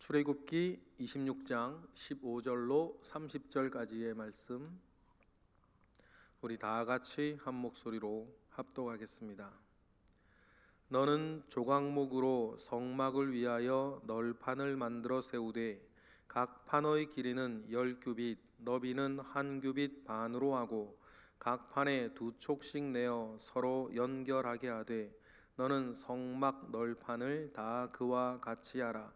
출애굽기 26장 15절로 30절까지의 말씀, 우리 다 같이 한 목소리로 합독하겠습니다. 너는 조각목으로 성막을 위하여 널판을 만들어 세우되 각 판의 길이는 10규빗, 너비는 1규빗 반으로 하고 각 판에 2촉씩 내어 서로 연결하게 하되 너는 성막 널판을 다 그와 같이 하라.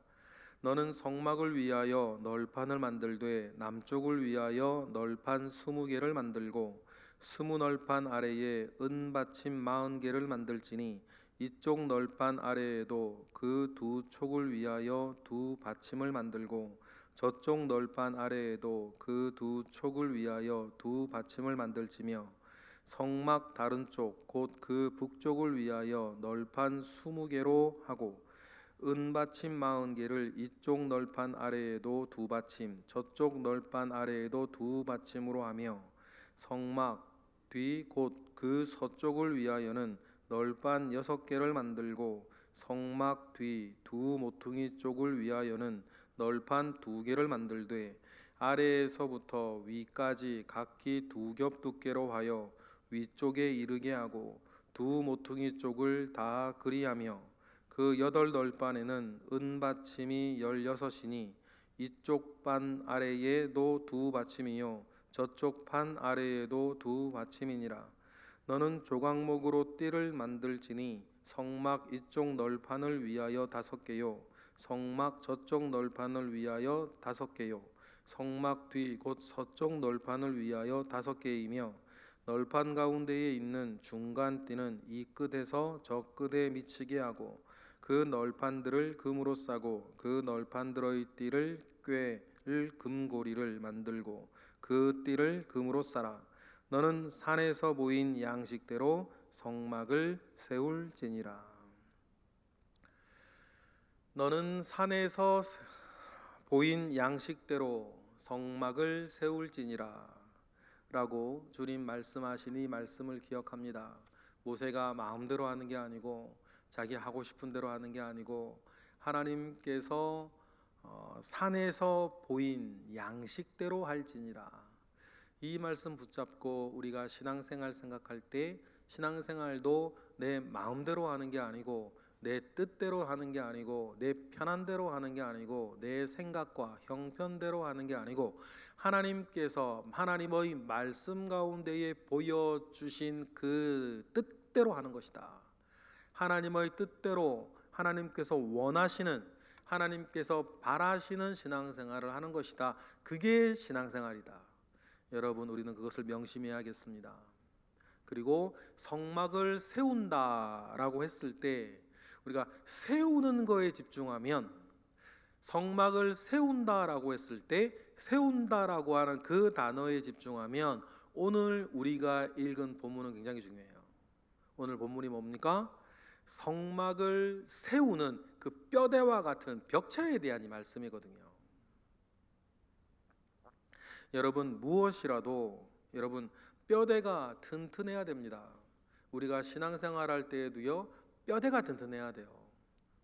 너는 성막을 위하여 널판을 만들되 남쪽을 위하여 널판 20개를 만들고 20널판 아래에 은받침 40개를 만들지니 이쪽 널판 아래에도 그 2촉을 위하여 2받침을 만들고 저쪽 널판 아래에도 그 2촉을 위하여 2받침을 만들지며 성막 다른 쪽 곧 그 북쪽을 위하여 널판 20개로 하고 은받침 40개를 이쪽 널판 아래에도 2받침 저쪽 널판 아래에도 2받침으로 하며 성막 뒤 곧 그 서쪽을 위하여는 널판 6개를 만들고 성막 뒤 2모퉁이 쪽을 위하여는 널판 2개를 만들되 아래에서부터 위까지 각기 2겹 두께로 하여 위쪽에 이르게 하고 2모퉁이 쪽을 다 그리하며 그 8널판에는 은받침이 16이니 이쪽 판 아래에도 2받침이요 저쪽 판 아래에도 2받침이니라. 너는 조각목으로 띠를 만들지니 성막 이쪽 널판을 위하여 5개요 성막 저쪽 널판을 위하여 5개요 성막 뒤 곧 서쪽 널판을 위하여 5개이며 널판 가운데에 있는 중간 띠는 이 끝에서 저 끝에 미치게 하고 그 널판들을 금으로 싸고 그 널판들의 띠를 꿰을 금고리를 만들고 그 띠를 금으로 싸라. 너는 산에서 보인 양식대로 성막을 세울지니라. 너는 산에서 보인 양식대로 성막을 세울지니라 라고 주님 말씀하시니 말씀을 기억합니다. 모세가 마음대로 하는 게 아니고 자기 하고 싶은 대로 하는 게 아니고 하나님께서 산에서 보인 양식대로 할지니라. 이 말씀 붙잡고 우리가 신앙생활 생각할 때 신앙생활도 내 마음대로 하는 게 아니고 내 뜻대로 하는 게 아니고 내 편한 대로 하는 게 아니고 내 생각과 형편대로 하는 게 아니고 하나님께서 하나님의 말씀 가운데에 보여주신 그 뜻대로 하는 것이다. 하나님의 뜻대로 하나님께서 원하시는 하나님께서 바라시는 신앙생활을 하는 것이다. 그게 신앙생활이다. 여러분, 우리는 그것을 명심해야겠습니다. 그리고 성막을 세운다라고 했을 때 우리가 세우는 거에 집중하면 성막을 세운다라고 했을 때 세운다라고 하는 그 단어에 집중하면 오늘 우리가 읽은 본문은 굉장히 중요해요. 오늘 본문이 뭡니까? 성막을 세우는 그 뼈대와 같은 벽체에 대한 이 말씀이거든요. 여러분, 무엇이라도 여러분 뼈대가 튼튼해야 됩니다. 우리가 신앙생활 할 때에도요 뼈대가 튼튼해야 돼요.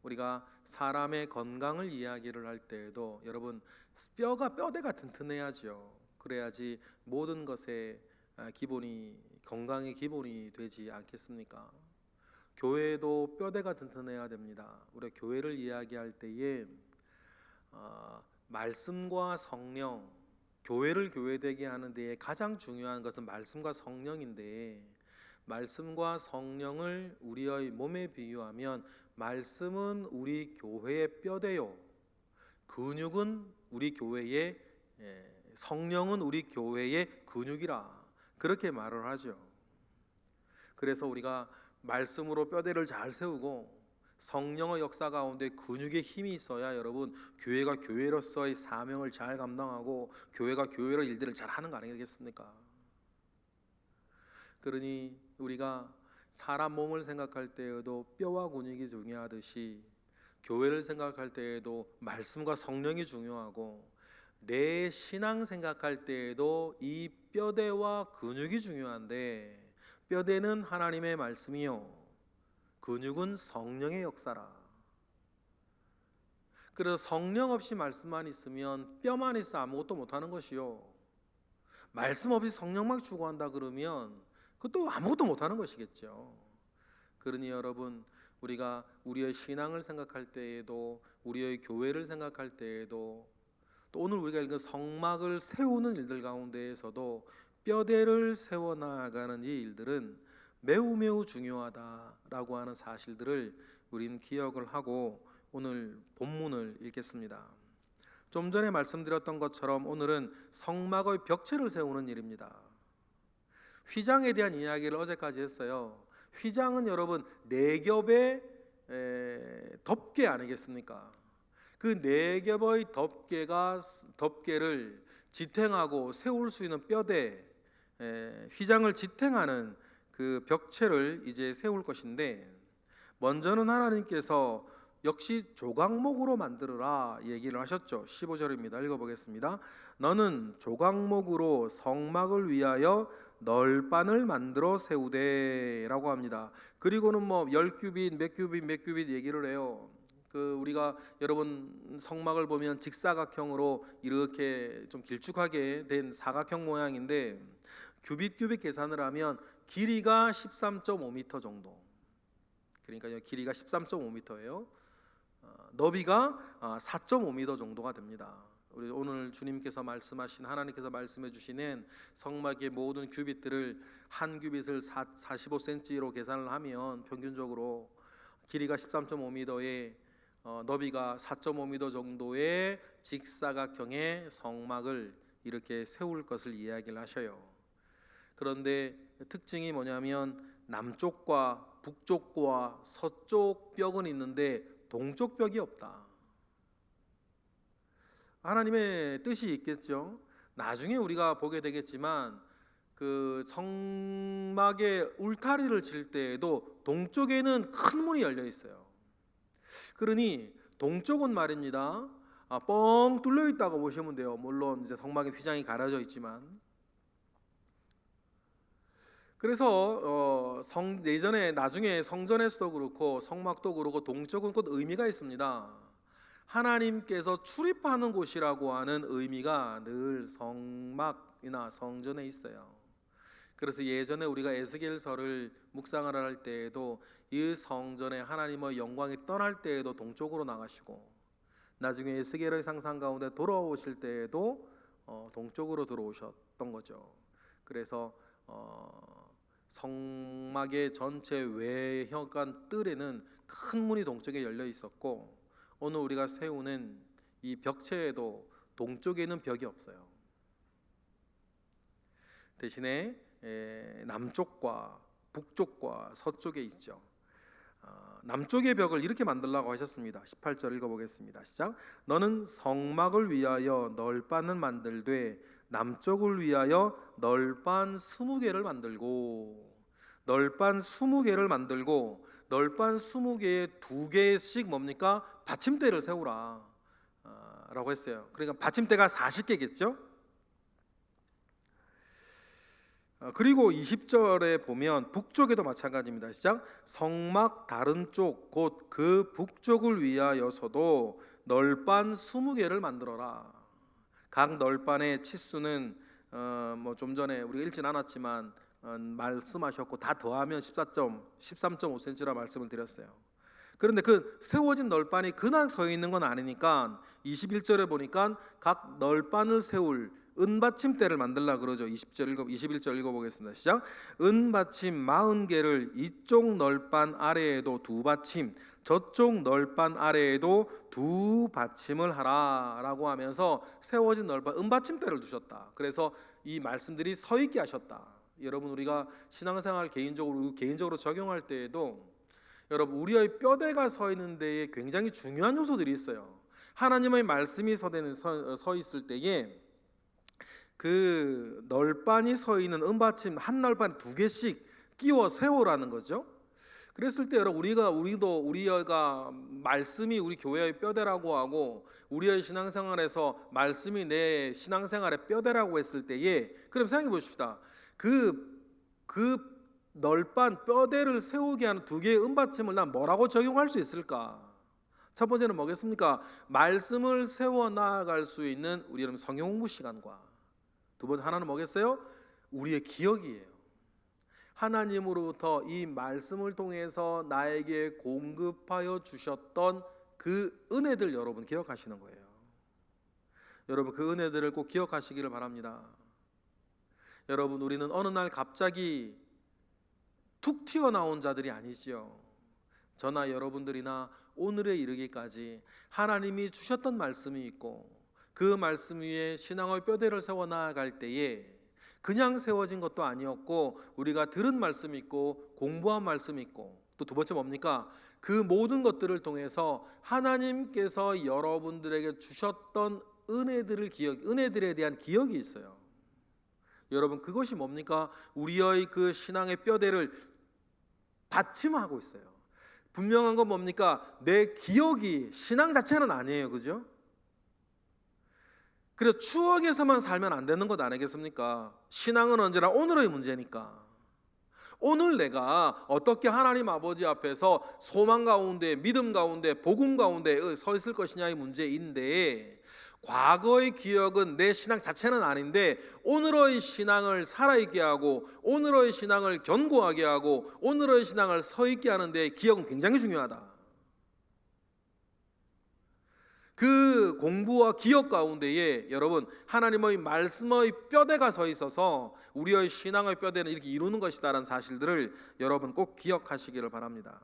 우리가 사람의 건강을 이야기를 할 때에도 여러분 뼈대가 튼튼해야죠. 그래야지 모든 것의 기본이 건강의 기본이 되지 않겠습니까? 교회도 뼈대가 튼튼해야 됩니다. 우리가 교회를 이야기할 때에 말씀과 성령, 교회를 교회되게 하는 데에 가장 중요한 것은 말씀과 성령인데 말씀과 성령을 우리의 몸에 비유하면 말씀은 우리 교회의 뼈대요 근육은 우리 교회의 성령은 우리 교회의 근육이라 그렇게 말을 하죠. 그래서 우리가 말씀으로 뼈대를 잘 세우고 성령의 역사 가운데 근육의 힘이 있어야 여러분 교회가 교회로서의 사명을 잘 감당하고 교회가 교회로 일들을 잘 하는 거 아니겠습니까? 그러니 우리가 사람 몸을 생각할 때에도 뼈와 근육이 중요하듯이 교회를 생각할 때에도 말씀과 성령이 중요하고 내 신앙 생각할 때에도 이 뼈대와 근육이 중요한데 뼈대는 하나님의 말씀이요 근육은 성령의 역사라. 그래서 성령 없이 말씀만 있으면 뼈만 있어 아무것도 못하는 것이요, 말씀 없이 성령만 추구한다 그러면 그것도 아무것도 못하는 것이겠죠. 그러니 여러분, 우리가 우리의 신앙을 생각할 때에도, 우리의 교회를 생각할 때에도, 또 오늘 우리가 읽은 성막을 세우는 일들 가운데에서도 뼈대를 세워나가는 이 일들은 매우 매우 중요하다라고 하는 사실들을 우리는 기억을 하고 오늘 본문을 읽겠습니다. 좀 전에 말씀드렸던 것처럼 오늘은 성막의 벽체를 세우는 일입니다. 휘장에 대한 이야기를 어제까지 했어요. 휘장은 여러분 네 겹의 덮개 아니겠습니까? 그 네 겹의 덮개를 지탱하고 세울 수 있는 뼈대, 휘장을 지탱하는 그 벽체를 이제 세울 것인데, 먼저는 하나님께서 역시 조각목으로 만들어라 얘기를 하셨죠. 15절입니다. 읽어보겠습니다. 너는 조각목으로 성막을 위하여 널판을 만들어 세우되 라고 합니다. 그리고는 뭐 10규빗 몇 규빗 몇 규빗 얘기를 해요. 우리가 여러분 성막을 보면 직사각형으로 이렇게 좀 길쭉하게 된 사각형 모양인데, 규빗 계산을 하면 길이가 13.5m 정도, 그러니까 길이가 13.5m예요. 너비가 4.5m 정도가 됩니다. 우리 오늘 주님께서 말씀하신, 하나님께서 말씀해 주시는 성막의 모든 규빗들을 한 규빗을 45cm로 계산을 하면 평균적으로 길이가 13.5m에 너비가 4.5m 정도의 직사각형의 성막을 이렇게 세울 것을 이야기를 하셔요. 그런데 특징이 뭐냐면 남쪽과 북쪽과 서쪽 벽은 있는데 동쪽 벽이 없다. 하나님의 뜻이 있겠죠. 나중에 우리가 보게 되겠지만 그 성막의 울타리를 칠 때에도 동쪽에는 큰 문이 열려 있어요. 그러니 동쪽은 말입니다, 뻥 뚫려 있다고 보시면 돼요. 물론 이제 성막의 휘장이 가려져 있지만. 그래서 예전에 나중에 성전에서도 그렇고 성막도 그렇고 동쪽은 곧 의미가 있습니다. 하나님께서 출입하는 곳이라고 하는 의미가 늘 성막이나 성전에 있어요. 그래서 예전에 우리가 에스겔서를 묵상을 할 때에도 이 성전에 하나님의 영광이 떠날 때에도 동쪽으로 나가시고, 나중에 에스겔의 상상 가운데 돌아오실 때에도 동쪽으로 들어오셨던 거죠. 그래서 성막의 전체 외형간 뜰에는 큰 문이 동쪽에 열려 있었고, 오늘 우리가 세우는 이 벽체에도 동쪽에는 벽이 없어요. 대신에 남쪽과 북쪽과 서쪽에 있죠. 남쪽의 벽을 이렇게 만들라고 하셨습니다. 18절 읽어보겠습니다. 시작. 너는 성막을 위하여 널판을 만들되 남쪽을 위하여 널판 20개를 만들고, 널판 20개를 만들고, 널판 20개에 2개씩 뭡니까? 받침대를 세우라 라고 했어요. 그러니까 받침대가 40개겠죠? 그리고 20절에 보면 북쪽에도 마찬가지입니다. 시작. 성막 다른 쪽 곧 그 북쪽을 위하여서도 널판 20개를 만들어라. 각 널판의 치수는 뭐 좀 전에 우리가 읽진 않았지만 말씀하셨고 다 더하면 13.5cm라 말씀을 드렸어요. 그런데 그 세워진 널판이 그냥 서 있는 건 아니니까 21절에 보니까 각 널판을 세울 은받침대를 만들라 그러죠. 21절 읽어보겠습니다. 시작. 은받침 40개를 이쪽 널판 아래에도 2받침, 저쪽 널판 아래에도 2받침을 하라 라고 하면서 세워진 널판 은받침대를 두셨다. 그래서 이 말씀들이 서 있게 하셨다. 여러분, 우리가 신앙생활 개인적으로 적용할 때에도 여러분, 우리의 뼈대가 서 있는 데에 굉장히 중요한 요소들이 있어요. 하나님의 말씀이 서 있을 때에 그 널판이 서 있는 은받침 한 널판 2개씩 끼워 세우라는 거죠. 그랬을 때 여러분, 우리가 말씀이 우리 교회의 뼈대라고 하고 우리의 신앙생활에서 말씀이 내 신앙생활의 뼈대라고 했을 때에, 그럼 생각해 보십시다. 그 널판 뼈대를 세우게 하는 2개의 은받침을 난 뭐라고 적용할 수 있을까? 첫 번째는 뭐겠습니까? 말씀을 세워 나아갈 수 있는 우리 여러분 성경 공부 시간과, 두 번째 하나는 뭐겠어요? 우리의 기억이에요. 하나님으로부터 이 말씀을 통해서 나에게 공급하여 주셨던 그 은혜들 여러분 기억하시는 거예요. 여러분 그 은혜들을 꼭 기억하시기를 바랍니다. 여러분 우리는 어느 날 갑자기 툭 튀어나온 자들이 아니지요. 저나 여러분들이나 오늘에 이르기까지 하나님이 주셨던 말씀이 있고 그 말씀 위에 신앙의 뼈대를 세워 나아갈 때에 그냥 세워진 것도 아니었고 우리가 들은 말씀이 있고 공부한 말씀이 있고 또 두 번째 뭡니까? 그 모든 것들을 통해서 하나님께서 여러분들에게 주셨던 은혜들에 대한 기억이 있어요. 여러분 그것이 뭡니까? 우리의 그 신앙의 뼈대를 받침하고 있어요. 분명한 건 뭡니까? 내 기억이 신앙 자체는 아니에요. 그죠? 그래서 추억에서만 살면 안 되는 것 아니겠습니까? 신앙은 언제나 오늘의 문제니까. 오늘 내가 어떻게 하나님 아버지 앞에서 소망 가운데, 믿음 가운데, 복음 가운데 서 있을 것이냐의 문제인데, 과거의 기억은 내 신앙 자체는 아닌데 오늘의 신앙을 살아있게 하고 오늘의 신앙을 견고하게 하고 오늘의 신앙을 서있게 하는데 기억은 굉장히 중요하다. 그 공부와 기억 가운데에 여러분 하나님의 말씀의 뼈대가 서 있어서 우리의 신앙의 뼈대는 이렇게 이루는 것이다라는 사실들을 여러분 꼭 기억하시기를 바랍니다.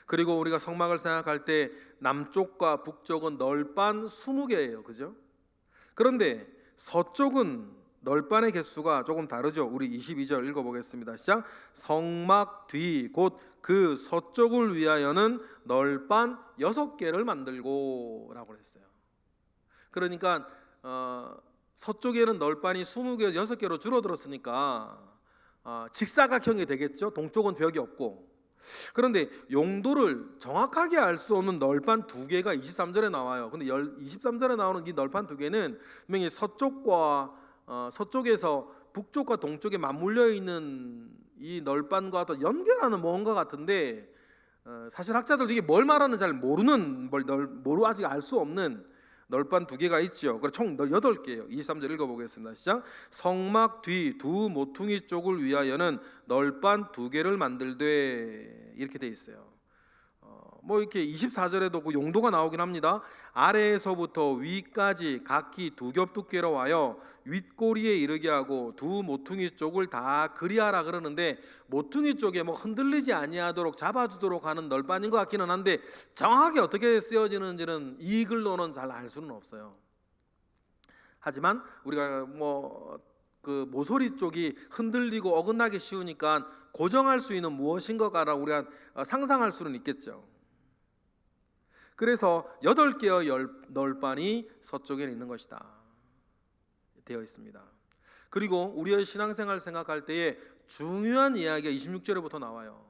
그리고 우리가 성막을 생각할 때 남쪽과 북쪽은 널빤 20개예요. 그죠? 그런데 서쪽은 널빤의 개수가 조금 다르죠. 우리 22절 읽어보겠습니다. 시작. 성막 뒤 곧 그 서쪽을 위하여는 널빤 6개를 만들고 라고 했어요. 그러니까 서쪽에는 널빤이 20개 6개로 줄어들었으니까 직사각형이 되겠죠. 동쪽은 벽이 없고. 그런데 용도를 정확하게 알 수 없는 널빤 2개가 23절에 나와요. 근데 23절에 나오는 이 널빤 2개는 분명히 서쪽에서 북쪽과 동쪽에 맞물려 있는 이 널빤과 또 연결하는 뭔가 같은데 사실 학자들 이게 뭘 말하는지 잘 모르는 아직 알 수 없는 널빤 2개가 있죠. 그래서 총 8개예요. 23절 읽어보겠습니다. 시작. 성막 뒤 두 모퉁이 쪽을 위하여는 널빤 2개를 만들되 이렇게 돼 있어요. 뭐 이렇게 24절에도 그 용도가 나오긴 합니다. 아래에서부터 위까지 각기 2겹 두께로 하여 윗꼬리에 이르게 하고 두 모퉁이 쪽을 다 그리하라 그러는데 모퉁이 쪽에 뭐 흔들리지 아니하도록 잡아주도록 하는 널빤인 것 같기는 한데 정확하게 어떻게 쓰여지는지는 이 글로는 잘 알 수는 없어요. 하지만 우리가 그 모서리 쪽이 흔들리고 어긋나기 쉬우니까 고정할 수 있는 무엇인가를 우리가 상상할 수는 있겠죠. 그래서 8개의 널빤이 서쪽에 있는 것이다 되어 있습니다. 그리고 우리의 신앙생활 생각할 때에 중요한 이야기가 26절에부터 나와요.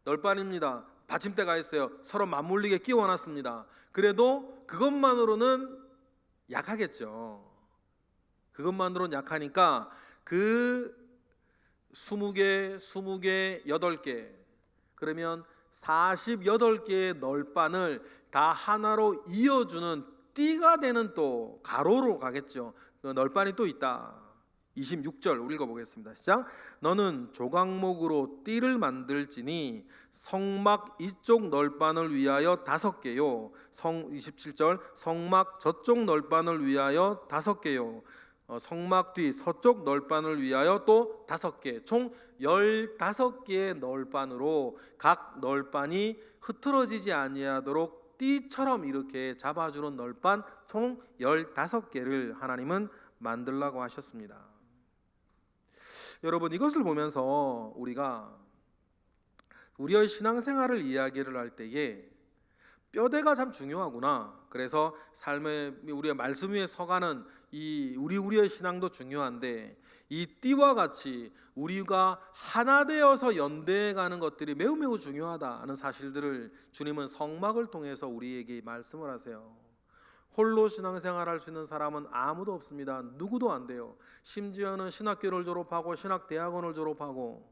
널빤입니다. 받침대가 있어요. 서로 맞물리게 끼워놨습니다. 그래도 그것만으로는 약하겠죠. 그것만으로는 약하니까 그 20개, 8개 그러면 48개의 널빤을 다 하나로 이어주는 띠가 되는 또 가로로 가겠죠. 그 널빤이 또 있다. 26절 읽어보겠습니다. 시작. 너는 조각목으로 띠를 만들지니 성막 이쪽 널빤을 위하여 5개요 27절 성막 저쪽 널빤을 위하여 5개요 성막 뒤 서쪽 널빤을 위하여 또 5개 총 15개의 널빤으로 각 널빤이 흐트러지지 아니하도록 띠처럼 이렇게 잡아주는 널빤 총 15개를 하나님은 만들라고 하셨습니다. 여러분 이것을 보면서 우리가 우리의 신앙생활을 이야기를 할 때에 뼈대가 참 중요하구나. 그래서 삶의 우리의 말씀 위에 서가는 우리의 신앙도 중요한데 이 띠와 같이 우리가 하나 되어서 연대해가는 것들이 매우 중요하다는 사실들을 주님은 성막을 통해서 우리에게 말씀을 하세요. 홀로 신앙생활할 수 있는 사람은 아무도 없습니다. 누구도 안 돼요. 심지어는 신학교를 졸업하고 신학대학원을 졸업하고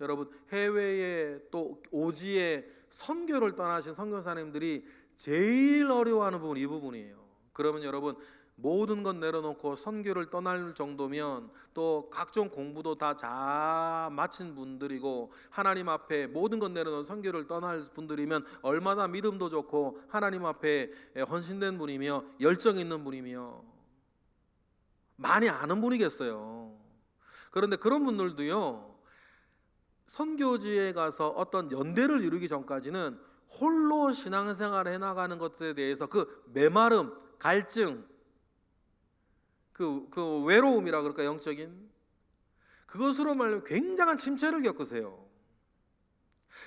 여러분 해외에 또 오지에 선교를 떠나신 선교사님들이 제일 어려워하는 부분이 이 부분이에요. 그러면 여러분, 모든 것 내려놓고 선교를 떠날 정도면 또 각종 공부도 다 잘 마친 분들이고 하나님 앞에 모든 것 내려놓고 선교를 떠날 분들이면 얼마나 믿음도 좋고 하나님 앞에 헌신된 분이며 열정 있는 분이며 많이 아는 분이겠어요. 그런데 그런 분들도요, 선교지에 가서 어떤 연대를 이루기 전까지는 홀로 신앙생활을 해나가는 것에 대해서 그 메마름, 갈증, 그 외로움이라 그럴까, 영적인 그것으로 말하면 굉장한 침체를 겪으세요.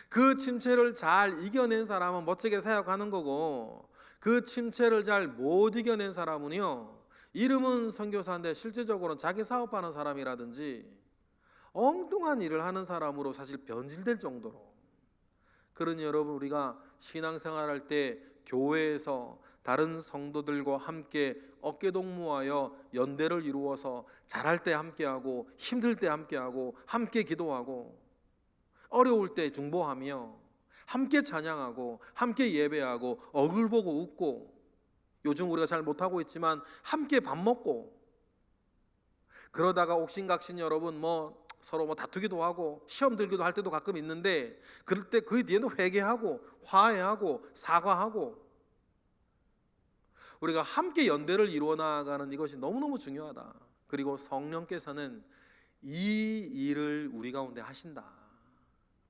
그 침체를 잘 이겨낸 사람은 멋지게 사역하는 거고, 그 침체를 잘 못 이겨낸 사람은요, 이름은 선교사인데 실제적으로는 자기 사업하는 사람이라든지 엉뚱한 일을 하는 사람으로 사실 변질될 정도로. 그러니 여러분, 우리가 신앙생활할 때 교회에서 다른 성도들과 함께 어깨동무하여 연대를 이루어서 잘할 때 함께하고 힘들 때 함께하고 함께 기도하고 어려울 때 중보하며 함께 찬양하고 함께 예배하고 얼굴 보고 웃고, 요즘 우리가 잘 못하고 있지만 함께 밥 먹고, 그러다가 옥신각신 여러분 서로 다투기도 하고 시험 들기도 할 때도 가끔 있는데, 그럴 때 그 뒤에는 회개하고 화해하고 사과하고 우리가 함께 연대를 이루어 나가는 이것이 너무너무 중요하다. 그리고 성령께서는 이 일을 우리 가운데 하신다.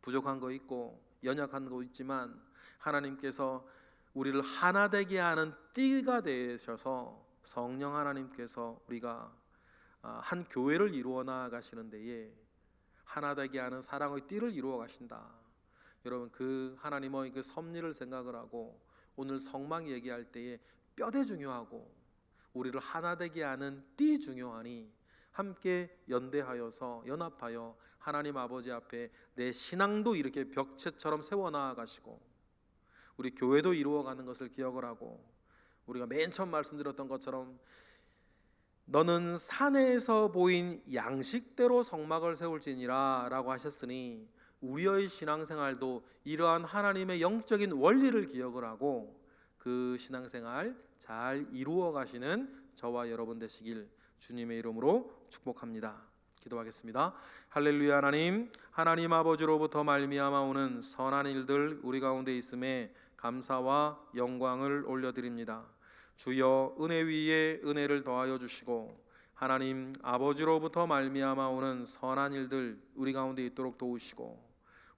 부족한 거 있고 연약한 거 있지만 하나님께서 우리를 하나 되게 하는 띠가 되셔서 성령 하나님께서 우리가 한 교회를 이루어 나가시는 데에 하나 되게 하는 사랑의 띠를 이루어 가신다. 여러분, 그 하나님의 그 섭리를 생각을 하고 오늘 성막 얘기할 때에 뼈대 중요하고 우리를 하나 되게 하는 띠 중요하니 함께 연대하여서 연합하여 하나님 아버지 앞에 내 신앙도 이렇게 벽체처럼 세워나가시고 우리 교회도 이루어가는 것을 기억을 하고, 우리가 맨 처음 말씀드렸던 것처럼 너는 산에서 보인 양식대로 성막을 세울지니라 라고 하셨으니, 우리의 신앙생활도 이러한 하나님의 영적인 원리를 기억을 하고 그 신앙생활 잘 이루어 가시는 저와 여러분 되시길 주님의 이름으로 축복합니다. 기도하겠습니다. 할렐루야. 하나님 아버지로부터 말미암아 오는 선한 일들 우리 가운데 있음에 감사와 영광을 올려드립니다. 주여, 은혜 위에 은혜를 더하여 주시고 하나님 아버지로부터 말미암아 오는 선한 일들 우리 가운데 있도록 도우시고,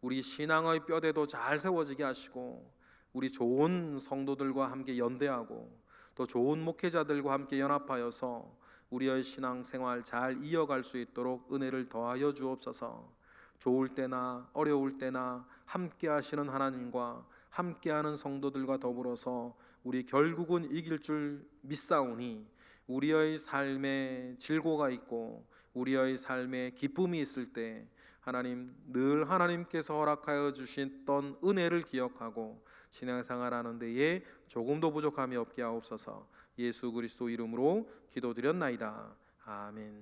우리 신앙의 뼈대도 잘 세워지게 하시고, 우리 좋은 성도들과 함께 연대하고 또 좋은 목회자들과 함께 연합하여서 우리의 신앙생활 잘 이어갈 수 있도록 은혜를 더하여 주옵소서. 좋을 때나 어려울 때나 함께 하시는 하나님과 함께하는 성도들과 더불어서 우리 결국은 이길 줄 믿사오니 우리의 삶에 질고가 있고 우리의 삶에 기쁨이 있을 때 하나님, 늘 하나님께서 허락하여 주셨던 은혜를 기억하고 신앙생활하는 데에 조금도 부족함이 없게 하옵소서. 예수 그리스도 이름으로 기도드렸나이다. 아멘.